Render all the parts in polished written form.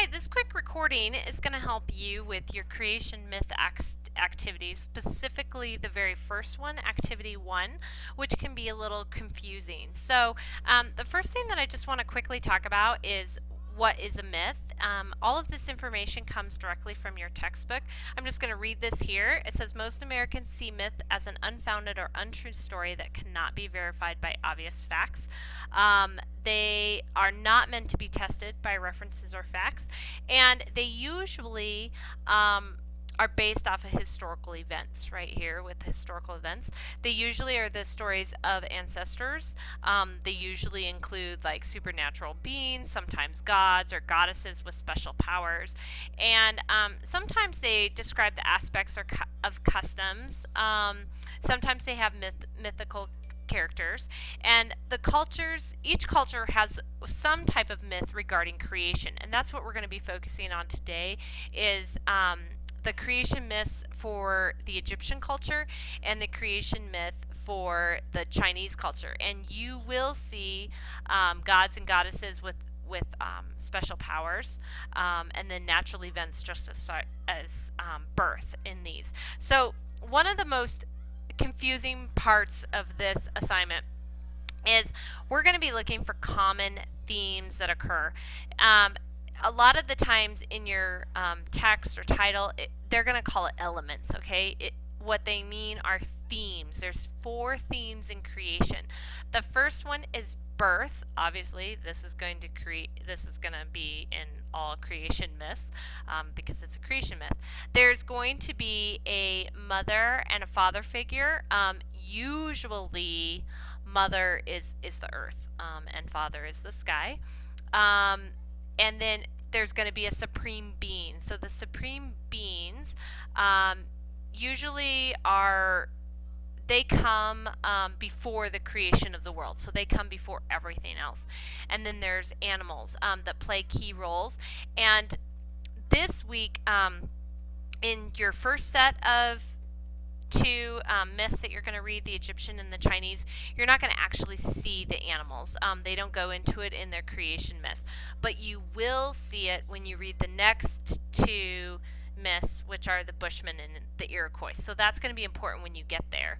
Hi, this quick recording is going to help you with your creation myth activities, specifically the very first one, activity one, which can be a little confusing. So, the first thing that I just want to quickly talk about is what is a myth. All of this information comes directly from your textbook. I'm just going to read this here. It says most Americans see myth as an unfounded or untrue story that cannot be verified by obvious facts. They are not meant to be tested by references or facts, and they usually are based off of historical events, right here with historical events. They usually are the stories of ancestors. They usually include like supernatural beings, sometimes gods or goddesses with special powers, and sometimes they describe the aspects of customs. Sometimes they have mythical characters, and each culture has some type of myth regarding creation, and that's what we're going to be focusing on today is the creation myths for the Egyptian culture and the creation myth for the Chinese culture. And you will see gods and goddesses with special powers, and then natural events just as birth in these. So one of the most confusing parts of this assignment is we're going to be looking for common themes that occur. A lot of the times in your text or title, they're going to call it elements, okay? What they mean are themes. There's 4 themes in creation. The first one is birth. Obviously, this is going to be in all creation myths, because it's a creation myth. There's going to be a mother and a father figure. Usually, mother is the earth, and father is the sky. And then there's going to be a supreme being. So the supreme beings usually they come before the creation of the world. So they come before everything else. And then there's animals that play key roles. And this week, in your first set of 2 myths that you're going to read, the Egyptian and the Chinese, you're not going to actually see the animals. They don't go into it in their creation myths. But you will see it when you read the next 2 myths, which are the Bushmen and the Iroquois. So that's going to be important when you get there.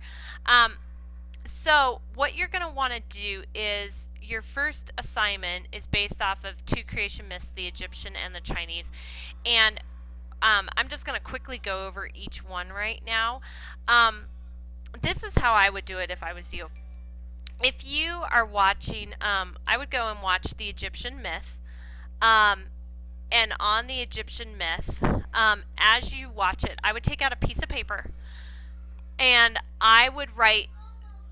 So what you're going to want to do is your first assignment is based off of 2 creation myths, the Egyptian and the Chinese. And I'm just going to quickly go over each one right now. This is how I would do it if I was you. If you are watching, I would go and watch the Egyptian myth. And on the Egyptian myth, as you watch it, I would take out a piece of paper and I would write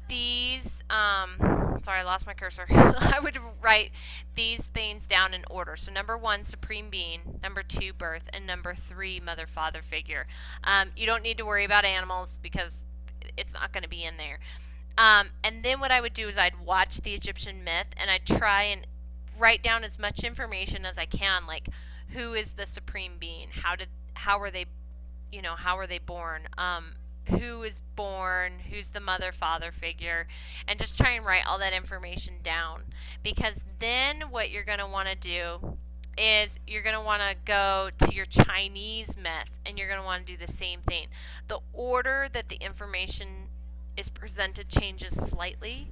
these, sorry, I lost my cursor. I would write these things down in order. So number 1, supreme being. Number 2, birth. And number 3, mother, father figure. You don't need to worry about animals because it's not going to be in there. And then what I would do is I'd watch the Egyptian myth and I'd try and write down as much information as I can, like who is the supreme being? How were they born? Who is born, who's the mother father figure, and just try and write all that information down, because then what you're going to want to do is you're going to want to go to your Chinese myth and you're going to want to do the same thing. The order that the information is presented changes slightly.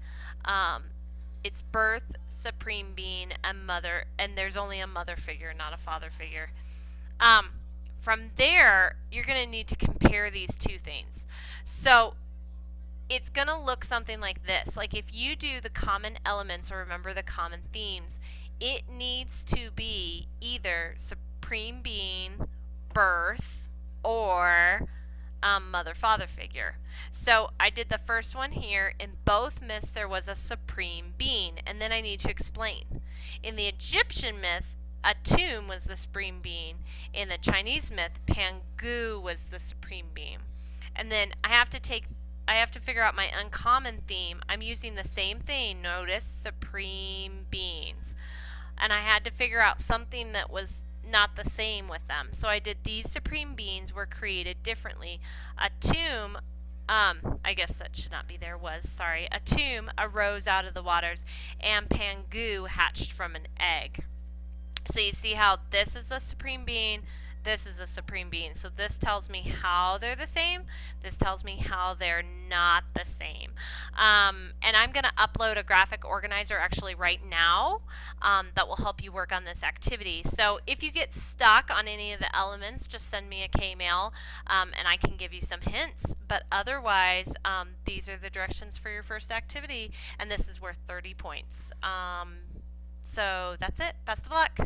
It's birth, supreme being, and mother, and there's only a mother figure, not a father figure. From there, you're going to need to compare these 2 things. So it's going to look something like this. Like if you do the common elements, or remember the common themes, it needs to be either supreme being, birth, or mother father figure. So I did the first one here. In both myths there was a supreme being, and then I need to explain. In the Egyptian myth, Atum was the supreme being. In the Chinese myth, Pangu was the supreme being. And then I have to figure out my uncommon theme. I'm using the same thing. Notice supreme beings. And I had to figure out something that was not the same with them. So I did these supreme beings were created differently. Atum, I guess that should not be there, sorry. Atum arose out of the waters, and Pangu hatched from an egg. So you see how this is a supreme being, this is a supreme being. So this tells me how they're the same. This tells me how they're not the same. And I'm going to upload a graphic organizer actually right now that will help you work on this activity. So if you get stuck on any of the elements, just send me a K-mail and I can give you some hints. But otherwise, these are the directions for your first activity, and this is worth 30 points. So that's it. Best of luck.